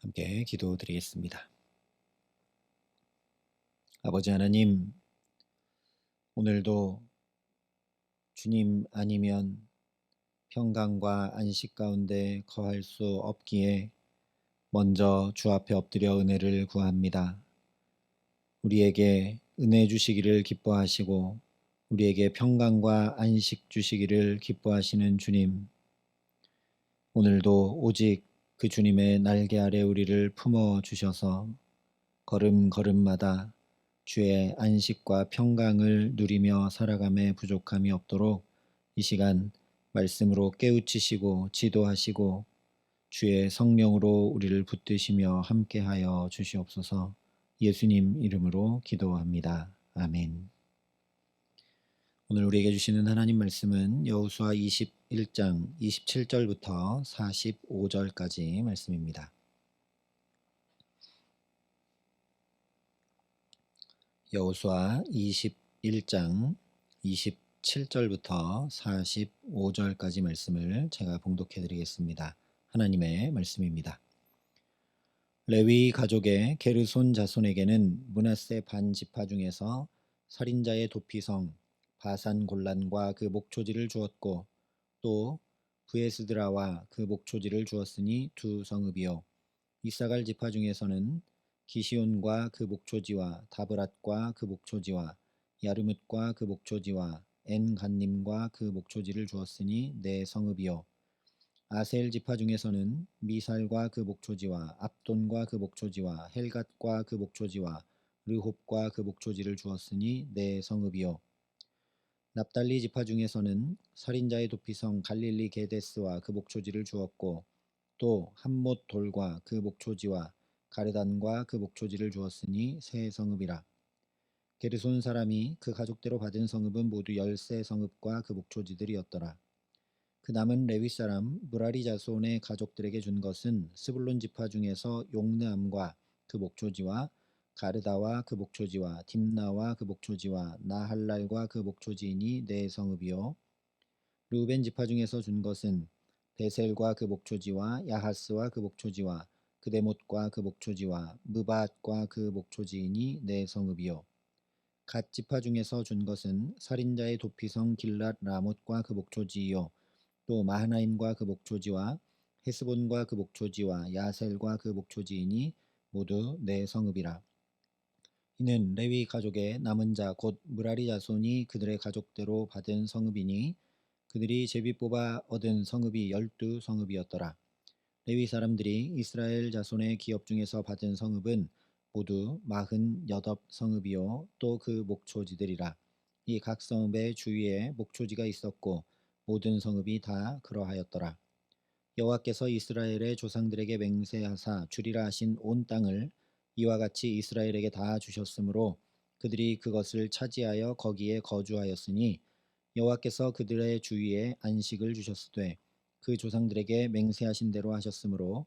함께 기도드리겠습니다. 아버지 하나님, 오늘도 주님 아니면 평강과 안식 가운데 거할 수 없기에 먼저 주 앞에 엎드려 은혜를 구합니다. 우리에게 은혜 주시기를 기뻐하시고 우리에게 평강과 안식 주시기를 기뻐하시는 주님, 오늘도 오직 그 주님의 날개 아래 우리를 품어 주셔서 걸음걸음마다 주의 안식과 평강을 누리며 살아감에 부족함이 없도록 이 시간 말씀으로 깨우치시고 지도하시고 주의 성령으로 우리를 붙드시며 함께하여 주시옵소서. 예수님 이름으로 기도합니다. 아멘. 오늘 우리에게 주시는 하나님 말씀은 여호수아 21장 27절부터 45절까지 말씀입니다. 여호수아 21장 27절부터 45절까지 말씀을 제가 봉독해 드리겠습니다. 하나님의 말씀입니다. 레위 가족의 게르손 자손에게는 므낫세 반 지파 중에서 살인자의 도피성 바산 골란과 그 목초지를 주었고 또 브에스드라와 그 목초지를 주었으니 두 성읍이요. 이사갈 지파 중에서는 기시온과 그 목초지와 다브랏과 그 목초지와 야르뭇과 그 목초지와 엔간님과 그 목초지를 주었으니 네 성읍이요. 아셀 지파 중에서는 미살과 그 목초지와 압돈과 그 목초지와 헬갓과 그 목초지와 르홉과 그 목초지를 주었으니 네 성읍이요. 납달리 지파 중에서는 살인자의 도피성 갈릴리 게데스와 그 목초지를 주었고 또 함못 돌과 그 목초지와 가르단과 그 목초지를 주었으니 세 성읍이라. 게르손 사람이 그 가족대로 받은 성읍은 모두 13성읍과 그 목초지들이었더라. 그 남은 레위 사람 무라리 자손의 가족들에게 준 것은 스불론 지파 중에서 용느암과 그 목초지와 가르다와 그 목초지와 딥나와 그 목초지와 나할랄과 그 목초지이니 네 성읍이요. 르우벤 지파 중에서 준 것은 베셀과 그 목초지와 야하스와 그 목초지와 그데못과 그 목초지와 무바앗과 그 목초지이니 네 성읍이요. 갓 지파 중에서 준 것은 살인자의 도피성 길랏 라못과 그 목초지이요. 또 마하나임과 그 목초지와 헤스본과 그 목초지와 야셀과 그 목초지이니 모두 네 성읍이라. 이는 레위 가족의 남은 자 곧 무라리 자손이 그들의 가족대로 받은 성읍이니 그들이 제비 뽑아 얻은 성읍이 12성읍이었더라. 레위 사람들이 이스라엘 자손의 기업 중에서 받은 성읍은 모두 48성읍이요 또 그 목초지들이라. 이 각 성읍의 주위에 목초지가 있었고 모든 성읍이 다 그러하였더라. 여호와께서 이스라엘의 조상들에게 맹세하사 주리라 하신 온 땅을 이와 같이 이스라엘에게 다 주셨으므로 그들이 그것을 차지하여 거기에 거주하였으니 여호와께서 그들의 주위에 안식을 주셨으되 그 조상들에게 맹세하신 대로 하셨으므로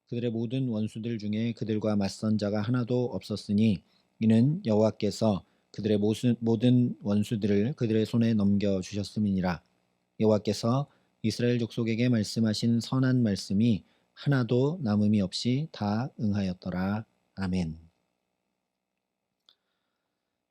그들의 모든 원수들 중에 그들과 맞선 자가 하나도 없었으니 이는 여호와께서 그들의 모든 원수들을 그들의 손에 넘겨 주셨음이니라. 여호와께서 이스라엘 족속에게 말씀하신 선한 말씀이 하나도 남음이 없이 다 응하였더라. 아멘.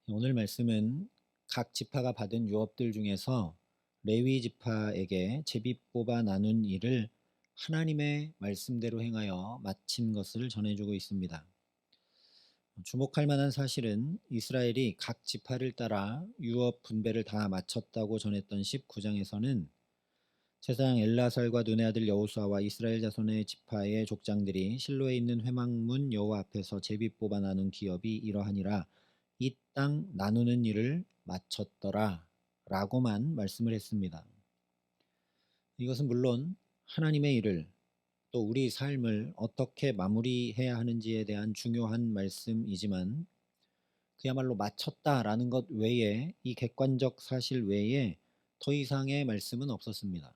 오늘 말씀은 각 지파가 받은 유업들 중에서 레위 지파에게 제비 뽑아 나눈 일을 하나님의 말씀대로 행하여 마친 것을 전해주고 있습니다. 주목할 만한 사실은 이스라엘이 각 지파를 따라 유업 분배를 다 마쳤다고 전했던 19장에서는 제사장 엘라살과 눈의 아들 여호수아와 이스라엘 자손의 지파의 족장들이 실로에 있는 회막문 여호와 앞에서 제비 뽑아 나눈 기업이 이러하니라. 이 땅 나누는 일을 마쳤더라 라고만 말씀을 했습니다. 이것은 물론 하나님의 일을 또 우리 삶을 어떻게 마무리해야 하는지에 대한 중요한 말씀이지만 그야말로 마쳤다라는 것 외에 이 객관적 사실 외에 더 이상의 말씀은 없었습니다.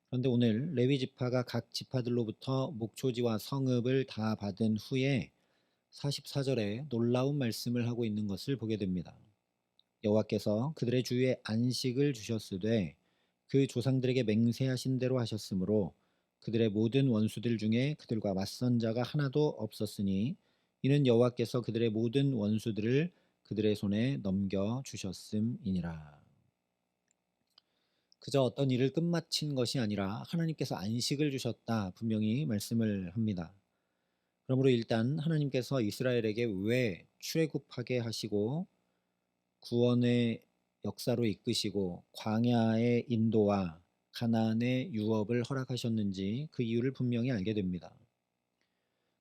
그런데 오늘 레위 지파가 각 지파들로부터 목초지와 성읍을 다 받은 후에 44절에 놀라운 말씀을 하고 있는 것을 보게 됩니다. 여호와께서 그들의 주위에 안식을 주셨으되 그 조상들에게 맹세하신 대로 하셨으므로 그들의 모든 원수들 중에 그들과 맞선 자가 하나도 없었으니 이는 여호와께서 그들의 모든 원수들을 그들의 손에 넘겨 주셨음이니라. 그저 어떤 일을 끝마친 것이 아니라 하나님께서 안식을 주셨다 분명히 말씀을 합니다. 그러므로 일단 하나님께서 이스라엘에게 왜 출애굽하게 하시고 구원의 역사로 이끄시고 광야의 인도와 가나안의 유업을 허락하셨는지 그 이유를 분명히 알게 됩니다.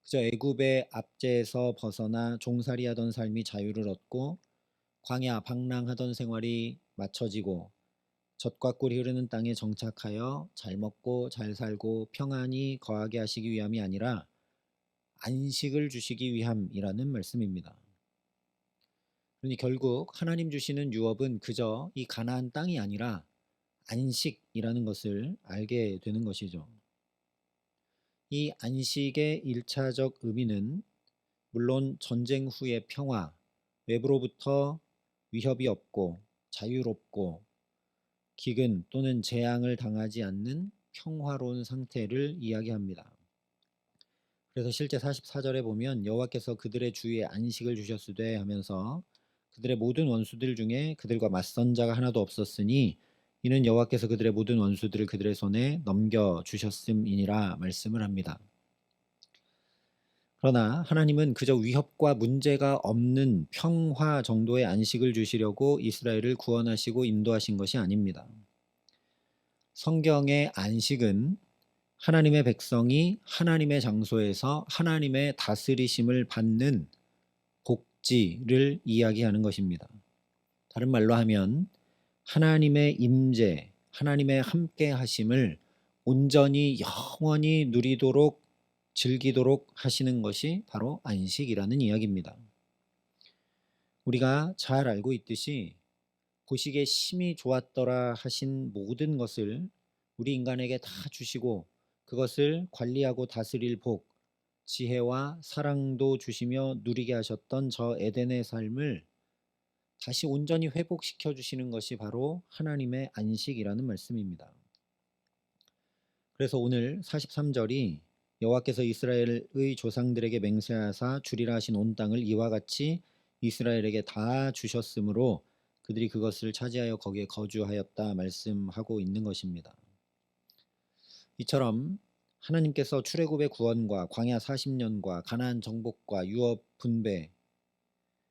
그저 애굽의 압제에서 벗어나 종살이하던 삶이 자유를 얻고 광야 방랑하던 생활이 맞춰지고 젖과 꿀이 흐르는 땅에 정착하여 잘 먹고 잘 살고 평안히 거하게 하시기 위함이 아니라 안식을 주시기 위함이라는 말씀입니다. 그러니 결국 하나님 주시는 유업은 그저 이 가나안 땅이 아니라 안식이라는 것을 알게 되는 것이죠. 이 안식의 일차적 의미는 물론 전쟁 후의 평화, 외부로부터 위협이 없고 자유롭고 기근 또는 재앙을 당하지 않는 평화로운 상태를 이야기합니다. 그래서 실제 44절에 보면 여호와께서 그들의 주위에 안식을 주셨으되 하면서 그들의 모든 원수들 중에 그들과 맞선 자가 하나도 없었으니 이는 여호와께서 그들의 모든 원수들을 그들의 손에 넘겨 주셨음이니라 말씀을 합니다. 그러나 하나님은 그저 위협과 문제가 없는 평화 정도의 안식을 주시려고 이스라엘을 구원하시고 인도하신 것이 아닙니다. 성경의 안식은 하나님의 백성이 하나님의 장소에서 하나님의 다스리심을 받는 복지를 이야기하는 것입니다. 다른 말로 하면 하나님의 임재, 하나님의 함께 하심을 온전히 영원히 누리도록 즐기도록 하시는 것이 바로 안식이라는 이야기입니다. 우리가 잘 알고 있듯이 보시기에 심히 좋았더라 하신 모든 것을 우리 인간에게 다 주시고 그것을 관리하고 다스릴 복, 지혜와 사랑도 주시며 누리게 하셨던 저 에덴의 삶을 다시 온전히 회복시켜 주시는 것이 바로 하나님의 안식이라는 말씀입니다. 그래서 오늘 43절이 여호와께서 이스라엘의 조상들에게 맹세하사 주리라 하신 온 땅을 이와 같이 이스라엘에게 다 주셨으므로 그들이 그것을 차지하여 거기에 거주하였다 말씀하고 있는 것입니다. 이처럼 하나님께서 출애굽의 구원과 광야 40년과 가나안 정복과 유업 분배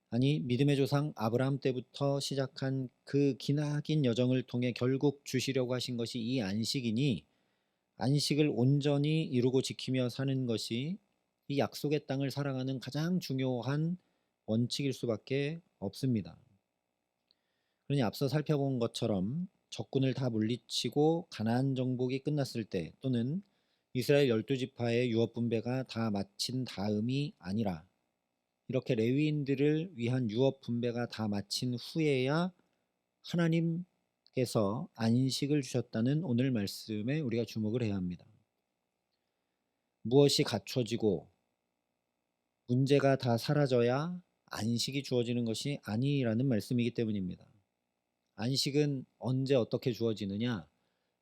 아니 믿음의 조상 아브라함 때부터 시작한 그 기나긴 여정을 통해 결국 주시려고 하신 것이 이 안식이니 안식을 온전히 이루고 지키며 사는 것이 이 약속의 땅을 살아가는 가장 중요한 원칙일 수밖에 없습니다. 그러니 앞서 살펴본 것처럼 적군을 다 물리치고 가나안 정복이 끝났을 때 또는 이스라엘 12지파의 유업 분배가 다 마친 다음이 아니라 이렇게 레위인들을 위한 유업 분배가 다 마친 후에야 하나님께서 안식을 주셨다는 오늘 말씀에 우리가 주목을 해야 합니다. 무엇이 갖춰지고 문제가 다 사라져야 안식이 주어지는 것이 아니라는 말씀이기 때문입니다. 안식은 언제 어떻게 주어지느냐?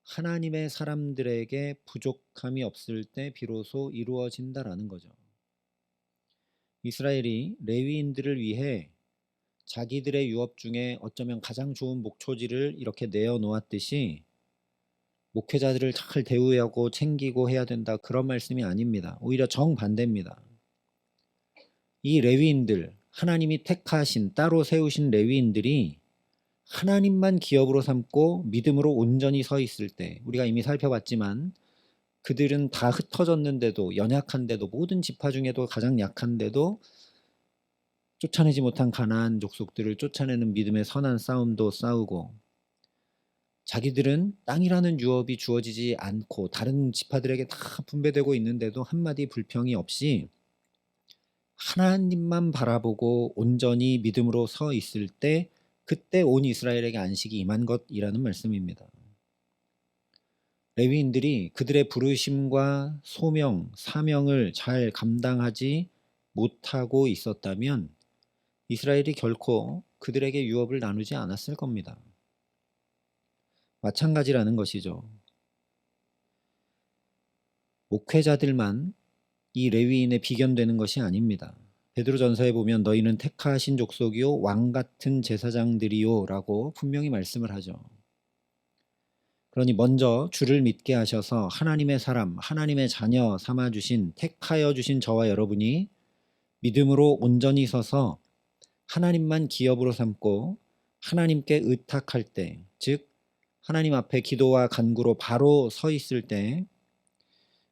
하나님의 사람들에게 부족함이 없을 때 비로소 이루어진다라는 거죠. 이스라엘이 레위인들을 위해 자기들의 유업 중에 어쩌면 가장 좋은 목초지를 이렇게 내어 놓았듯이 목회자들을 잘 대우하고 챙기고 해야 된다 그런 말씀이 아닙니다. 오히려 정반대입니다. 이 레위인들, 하나님이 택하신 따로 세우신 레위인들이 하나님만 기업으로 삼고 믿음으로 온전히 서 있을 때 우리가 이미 살펴봤지만 그들은 다 흩어졌는데도 연약한데도 모든 지파 중에도 가장 약한데도 쫓아내지 못한 가나안 족속들을 쫓아내는 믿음의 선한 싸움도 싸우고 자기들은 땅이라는 유업이 주어지지 않고 다른 지파들에게 다 분배되고 있는데도 한마디 불평이 없이 하나님만 바라보고 온전히 믿음으로 서 있을 때 그때 온 이스라엘에게 안식이 임한 것이라는 말씀입니다. 레위인들이 그들의 부르심과 소명, 사명을 잘 감당하지 못하고 있었다면 이스라엘이 결코 그들에게 유업을 나누지 않았을 겁니다. 마찬가지라는 것이죠. 목회자들만 이 레위인에 비견되는 것이 아닙니다. 베드로전서에 보면 너희는 택하신 족속이요 왕 같은 제사장들이요 라고 분명히 말씀을 하죠. 그러니 먼저 주를 믿게 하셔서 하나님의 사람, 하나님의 자녀 삼아 주신, 택하여 주신 저와 여러분이 믿음으로 온전히 서서 하나님만 기업으로 삼고 하나님께 의탁할 때, 즉 하나님 앞에 기도와 간구로 바로 서 있을 때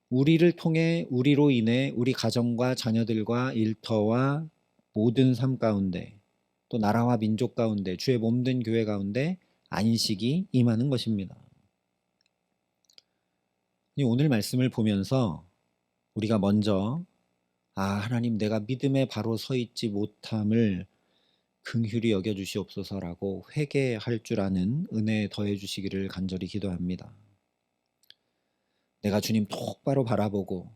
우리를 통해 우리로 인해 우리 가정과 자녀들과 일터와 모든 삶 가운데 또 나라와 민족 가운데 주의 몸된 교회 가운데 안식이 임하는 것입니다. 오늘 말씀을 보면서 우리가 먼저 하나님 내가 믿음에 바로 서 있지 못함을 긍휼히 여겨 주시옵소서라고 회개할 줄 아는 은혜 더해 주시기를 간절히 기도합니다. 내가 주님 똑바로 바라보고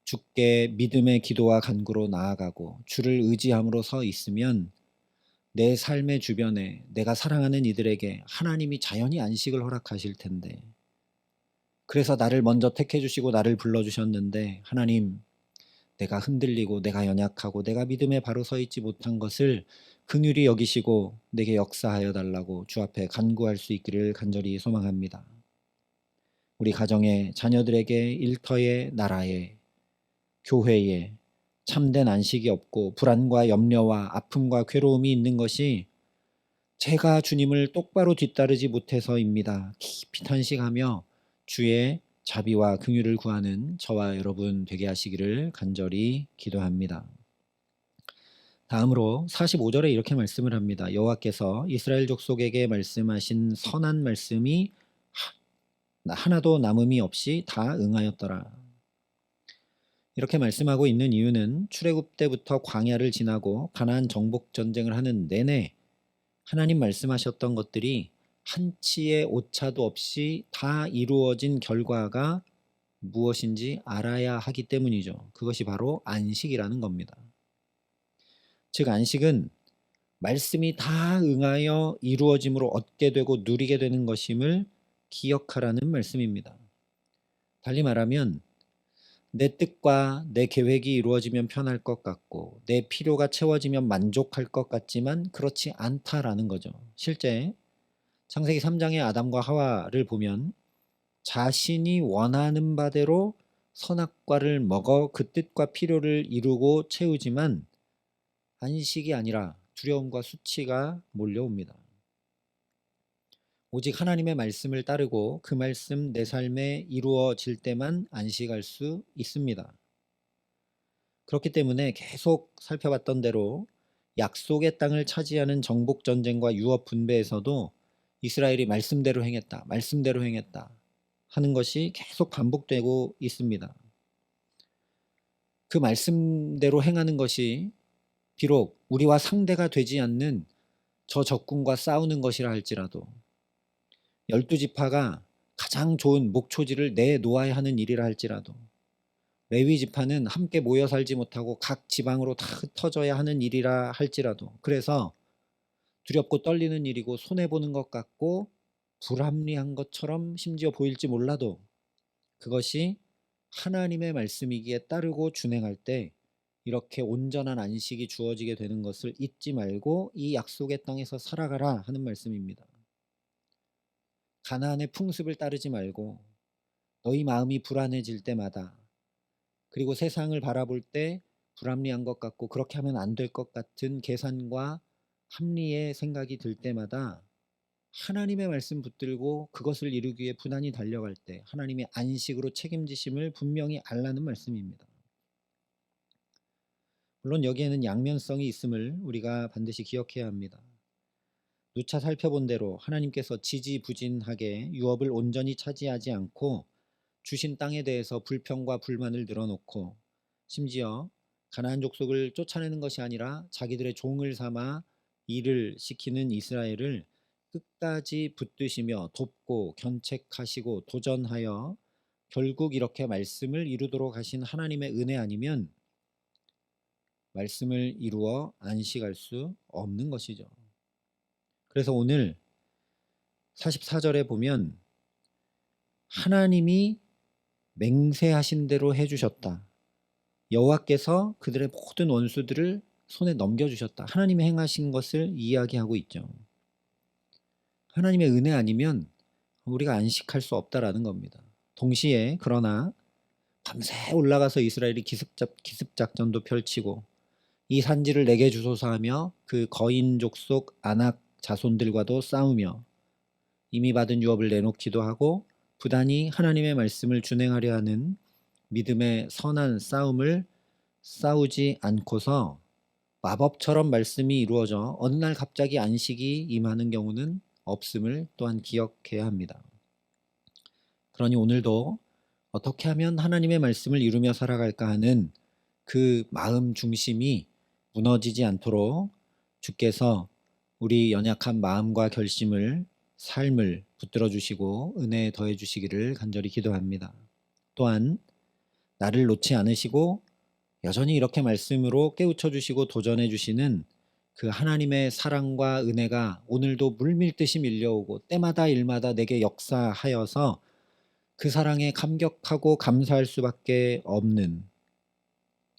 주께 믿음의 기도와 간구로 나아가고 주를 의지함으로 서 있으면 내 삶의 주변에 내가 사랑하는 이들에게 하나님이 자연히 안식을 허락하실 텐데, 그래서 나를 먼저 택해 주시고 나를 불러주셨는데 하나님 내가 흔들리고 내가 연약하고 내가 믿음에 바로 서 있지 못한 것을 긍휼히 여기시고 내게 역사하여 달라고 주 앞에 간구할 수 있기를 간절히 소망합니다. 우리 가정의 자녀들에게 일터에 나라에 교회에 참된 안식이 없고 불안과 염려와 아픔과 괴로움이 있는 것이 제가 주님을 똑바로 뒤따르지 못해서입니다. 깊이 탄식하며 주의 자비와 긍휼을 구하는 저와 여러분 되게 하시기를 간절히 기도합니다. 다음으로 45절에 이렇게 말씀을 합니다. 여호와께서 이스라엘 족속에게 말씀하신 선한 말씀이 하나도 남음이 없이 다 응하였더라. 이렇게 말씀하고 있는 이유는 출애굽 때부터 광야를 지나고 가나안 정복 전쟁을 하는 내내 하나님 말씀하셨던 것들이 한치의 오차도 없이 다 이루어진 결과가 무엇인지 알아야 하기 때문이죠. 그것이 바로 안식이라는 겁니다. 즉 안식은 말씀이 다 응하여 이루어짐으로 얻게 되고 누리게 되는 것임을 기억하라는 말씀입니다. 달리 말하면 내 뜻과 내 계획이 이루어지면 편할 것 같고 내 필요가 채워지면 만족할 것 같지만 그렇지 않다라는 거죠. 실제 창세기 3장의 아담과 하와를 보면 자신이 원하는 바대로 선악과를 먹어 그 뜻과 필요를 이루고 채우지만 안식이 아니라 두려움과 수치가 몰려옵니다. 오직 하나님의 말씀을 따르고 그 말씀 내 삶에 이루어질 때만 안식할 수 있습니다. 그렇기 때문에 계속 살펴봤던 대로 약속의 땅을 차지하는 정복 전쟁과 유업 분배에서도 이스라엘이 말씀대로 행했다, 말씀대로 행했다 하는 것이 계속 반복되고 있습니다. 그 말씀대로 행하는 것이 비록 우리와 상대가 되지 않는 저 적군과 싸우는 것이라 할지라도 12지파가 가장 좋은 목초지를 내놓아야 하는 일이라 할지라도 레위 지파는 함께 모여 살지 못하고 각 지방으로 다 흩어져야 하는 일이라 할지라도 그래서 두렵고 떨리는 일이고 손해보는 것 같고 불합리한 것처럼 심지어 보일지 몰라도 그것이 하나님의 말씀이기에 따르고 준행할 때 이렇게 온전한 안식이 주어지게 되는 것을 잊지 말고 이 약속의 땅에서 살아가라 하는 말씀입니다. 가나안의 풍습을 따르지 말고 너희 마음이 불안해질 때마다 그리고 세상을 바라볼 때 불합리한 것 같고 그렇게 하면 안 될 것 같은 계산과 합리의 생각이 들 때마다 하나님의 말씀 붙들고 그것을 이루기 위해 부단히 달려갈 때 하나님의 안식으로 책임지심을 분명히 알라는 말씀입니다. 물론 여기에는 양면성이 있음을 우리가 반드시 기억해야 합니다. 누차 살펴본 대로 하나님께서 지지부진하게 유업을 온전히 차지하지 않고 주신 땅에 대해서 불평과 불만을 늘어놓고 심지어 가나안 족속을 쫓아내는 것이 아니라 자기들의 종을 삼아 일을 시키는 이스라엘을 끝까지 붙드시며 돕고 견책하시고 도전하여 결국 이렇게 말씀을 이루도록 하신 하나님의 은혜 아니면 말씀을 이루어 안식할 수 없는 것이죠. 그래서 오늘 44절에 보면 하나님이 맹세하신 대로 해주셨다. 여호와께서 그들의 모든 원수들을 손에 넘겨주셨다. 하나님이 행하신 것을 이야기하고 있죠. 하나님의 은혜 아니면 우리가 안식할 수 없다라는 겁니다. 동시에 그러나 밤새 올라가서 이스라엘이 기습작전도 펼치고 이 산지를 내게 주소서 하며 그 거인족 속 아낙 자손들과도 싸우며 이미 받은 유업을 내놓기도 하고 부단히 하나님의 말씀을 준행하려 하는 믿음의 선한 싸움을 싸우지 않고서 마법처럼 말씀이 이루어져 어느 날 갑자기 안식이 임하는 경우는 없음을 또한 기억해야 합니다. 그러니 오늘도 어떻게 하면 하나님의 말씀을 이루며 살아갈까 하는 그 마음 중심이 무너지지 않도록 주께서 우리 연약한 마음과 결심을 삶을 붙들어 주시고 은혜 더해 주시기를 간절히 기도합니다. 또한 나를 놓지 않으시고 여전히 이렇게 말씀으로 깨우쳐 주시고 도전해 주시는 그 하나님의 사랑과 은혜가 오늘도 물밀듯이 밀려오고 때마다 일마다 내게 역사하여서 그 사랑에 감격하고 감사할 수밖에 없는,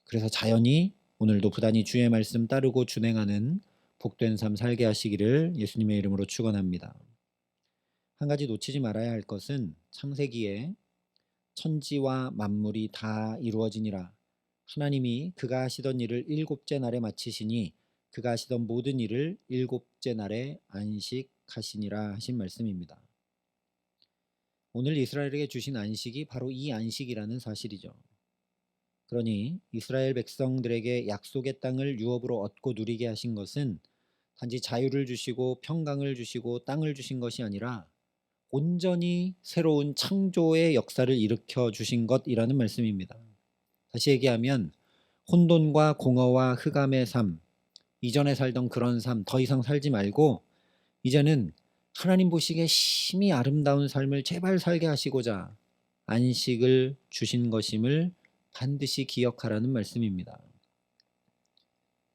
그래서 자연히 오늘도 부단히 주의 말씀 따르고 준행하는 복된 삶 살게 하시기를 예수님의 이름으로 축원합니다. 한 가지 놓치지 말아야 할 것은 창세기에 천지와 만물이 다 이루어지니라 하나님이 그가 하시던 일을 일곱째 날에 마치시니 그가 하시던 모든 일을 일곱째 날에 안식하시니라 하신 말씀입니다. 오늘 이스라엘에게 주신 안식이 바로 이 안식이라는 사실이죠. 그러니 이스라엘 백성들에게 약속의 땅을 유업으로 얻고 누리게 하신 것은 단지 자유를 주시고 평강을 주시고 땅을 주신 것이 아니라 온전히 새로운 창조의 역사를 일으켜 주신 것이라는 말씀입니다. 다시 얘기하면 혼돈과 공허와 흑암의 삶, 이전에 살던 그런 삶 더 이상 살지 말고 이제는 하나님 보시기에 심히 아름다운 삶을 제발 살게 하시고자 안식을 주신 것임을 반드시 기억하라는 말씀입니다.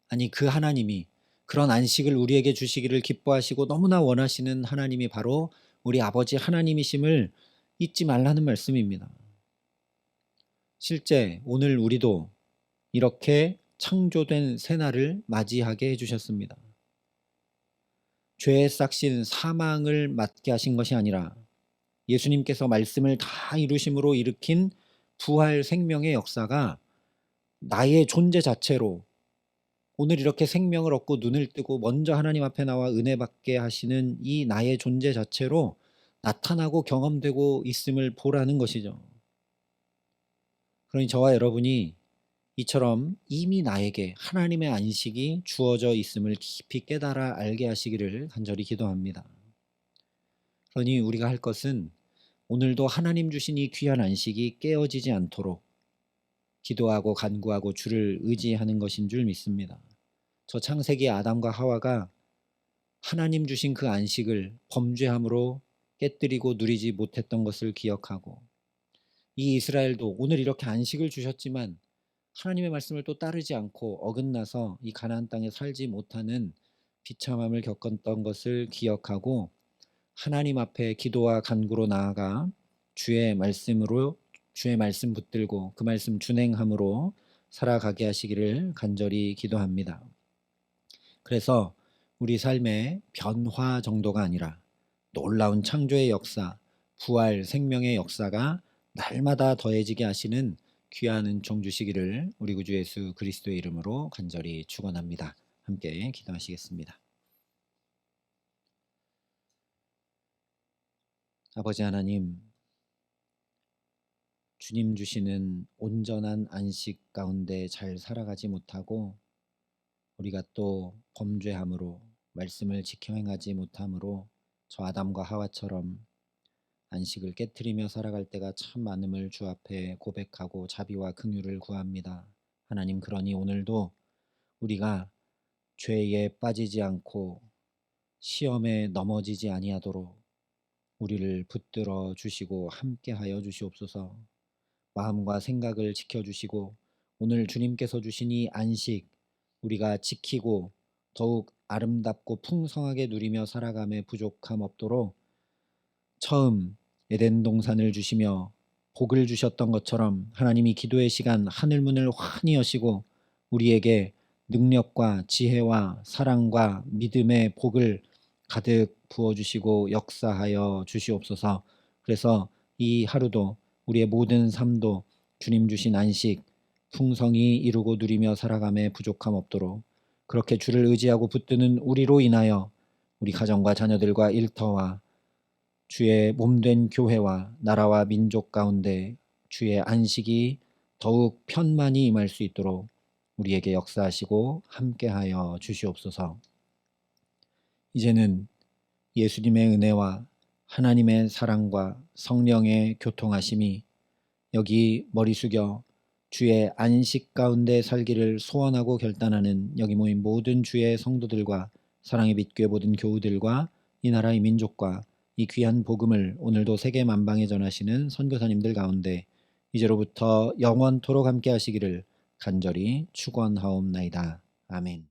아니 그 하나님이 그런 안식을 우리에게 주시기를 기뻐하시고 너무나 원하시는 하나님이 바로 우리 아버지 하나님이심을 잊지 말라는 말씀입니다. 실제 오늘 우리도 이렇게 창조된 새날을 맞이하게 해주셨습니다. 죄의 싹신 사망을 맞게 하신 것이 아니라 예수님께서 말씀을 다 이루심으로 일으킨 부활 생명의 역사가 나의 존재 자체로 오늘 이렇게 생명을 얻고 눈을 뜨고 먼저 하나님 앞에 나와 은혜 받게 하시는 이 나의 존재 자체로 나타나고 경험되고 있음을 보라는 것이죠. 그러니 저와 여러분이 이처럼 이미 나에게 하나님의 안식이 주어져 있음을 깊이 깨달아 알게 하시기를 간절히 기도합니다. 그러니 우리가 할 것은 오늘도 하나님 주신 이 귀한 안식이 깨어지지 않도록 기도하고 간구하고 주를 의지하는 것인 줄 믿습니다. 저 창세기 아담과 하와가 하나님 주신 그 안식을 범죄함으로 깨뜨리고 누리지 못했던 것을 기억하고 이 이스라엘도 오늘 이렇게 안식을 주셨지만 하나님의 말씀을 또 따르지 않고 어긋나서 이 가나안 땅에 살지 못하는 비참함을 겪었던 것을 기억하고 하나님 앞에 기도와 간구로 나아가 주의 말씀 붙들고 그 말씀 준행함으로 살아가게 하시기를 간절히 기도합니다. 그래서 우리 삶의 변화 정도가 아니라 놀라운 창조의 역사, 부활 생명의 역사가 날마다 더해지게 하시는 귀한 은총 주시기를 우리 구주 예수 그리스도의 이름으로 간절히 축원합니다. 함께 기도하시겠습니다. 아버지 하나님, 주님 주시는 온전한 안식 가운데 잘 살아가지 못하고 우리가 또 범죄함으로 말씀을 지켜 행하지 못함으로 저 아담과 하와처럼 안식을 깨트리며 살아갈 때가 참 많음을 주 앞에 고백하고 자비와 긍휼을 구합니다. 하나님, 그러니 오늘도 우리가 죄에 빠지지 않고 시험에 넘어지지 아니하도록 우리를 붙들어 주시고 함께하여 주시옵소서. 마음과 생각을 지켜주시고 오늘 주님께서 주신 이 안식 우리가 지키고 더욱 아름답고 풍성하게 누리며 살아감에 부족함 없도록 처음 에덴 동산을 주시며 복을 주셨던 것처럼 하나님이 기도의 시간 하늘 문을 환히 여시고 우리에게 능력과 지혜와 사랑과 믿음의 복을 가득 부어주시고 역사하여 주시옵소서. 그래서 이 하루도 우리의 모든 삶도 주님 주신 안식 풍성히 이루고 누리며 살아감에 부족함 없도록 그렇게 주를 의지하고 붙드는 우리로 인하여 우리 가정과 자녀들과 일터와 주의 몸된 교회와 나라와 민족 가운데 주의 안식이 더욱 편만히 임할 수 있도록 우리에게 역사하시고 함께하여 주시옵소서. 이제는 예수님의 은혜와 하나님의 사랑과 성령의 교통하심이 여기 머리 숙여 주의 안식 가운데 살기를 소원하고 결단하는 여기 모인 모든 주의 성도들과 사랑의 빛교회 모든 교우들과 이 나라의 민족과 이 귀한 복음을 오늘도 세계 만방에 전하시는 선교사님들 가운데 이제로부터 영원토록 함께 하시기를 간절히 축원하옵나이다. 아멘.